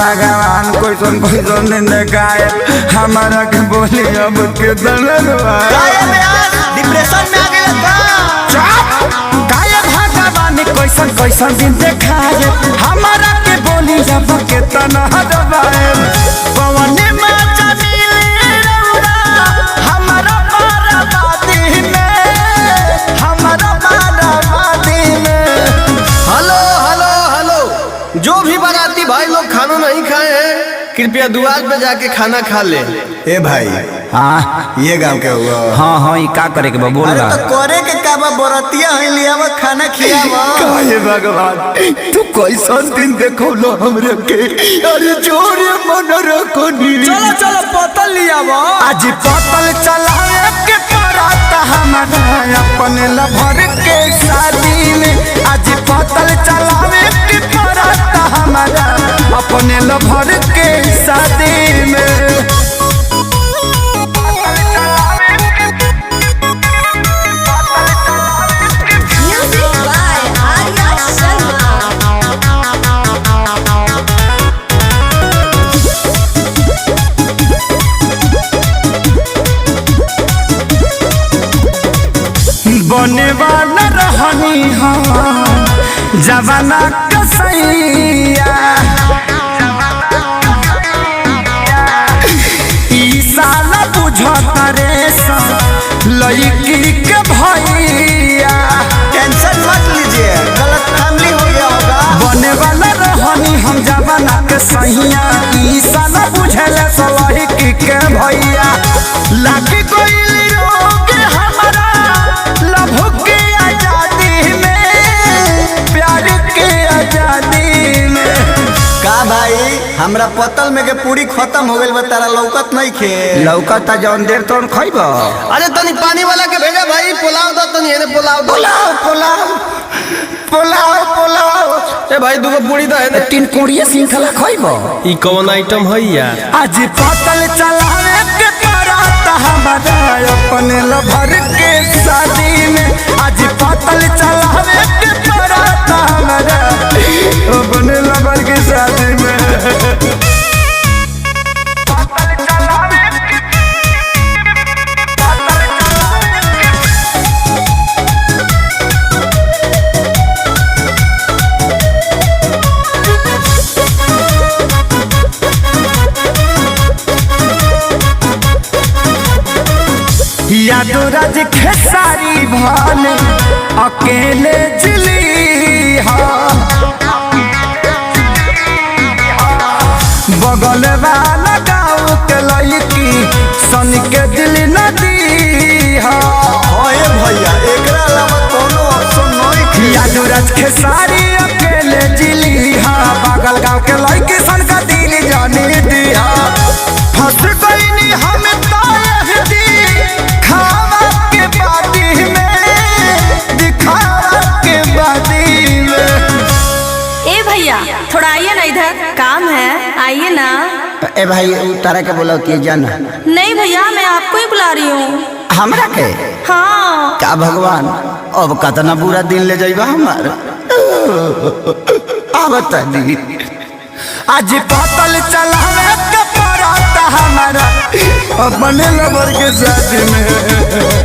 भगवान कैसन कैसन दिन देखाए हमारा के बोली अब के डिप्रेशन में आ गए भगवान कैसन कैसन दिन देखाए हमारा के बोली अब के तना दबाए पवन जो भी बाराती भाई लोग खाना नहीं खाए हैं कृपया दुआर पे जाके खाना खा ले। ए भाई हाँ ये गांव के हुआ हाँ ये का करे के बा बोल रहा तो करे के का बा बरतिया है लिया खाना खियावा काहे भगवान तू कैसन दिन देखो लो हमरे के अरे जोरे मन रखो नी चलो चलो पतल लियावा आज पतल चलावे के पराता हमारा अपने लभर के शादी में आज पतल चलावे के पराता हमारा अपने लभर के शादी में बने वाला रहनी हम जवाना कसैया ई साला बुझता रे लड़की के भैया टेंशन मत लीजिए गलत फैमिली हो गया होगा बने वाला रहनी हम जवाना कसैया ई साला बुझल लड़की के भैया लागी कोई रोग हमारा लभ के आजादी में प्यार के आजादी में का भाई हमरा पतल में के पूरी खत्म हो गइल बा तारा लौकत नहीं खे लौकता जौन देर तोन खइब अरे तनी पानी वाला के भेजा भाई पुलाव दो तनी एने पुलाव दो पुलाव ए भाई दुगो पूरी दो एने तीन कोड़िया श्रृंखला खइब ई कौन आइटम है यार आज पतल चलावे के पराता हमारा अपने लभर के शादी में आज पतल चलावे के पराता हमारा अपने लभर के शादी में यादो राज खेसारी भान अकेले जिली बगल वाला गाँव के लड़की सन के दिल नदी भैया एकरा अलावा कोनो ऑप्शन नहीं यादो राज खेसारी अकेले जिली बगल गाँव के लड़की सन का दिल जानी दिया फंस गई हम थोड़ा आइए ना इधर काम है आइए ना। ए भाई तारा के बोला जाना नहीं भैया मैं आपको ही बुला रही हूँ हमरा के हाँ का भगवान अब कतना बुरा दिन ले जाइबा हमार बता दी आज पतल चलावे के पराता हमारा अपने लवर के साथ में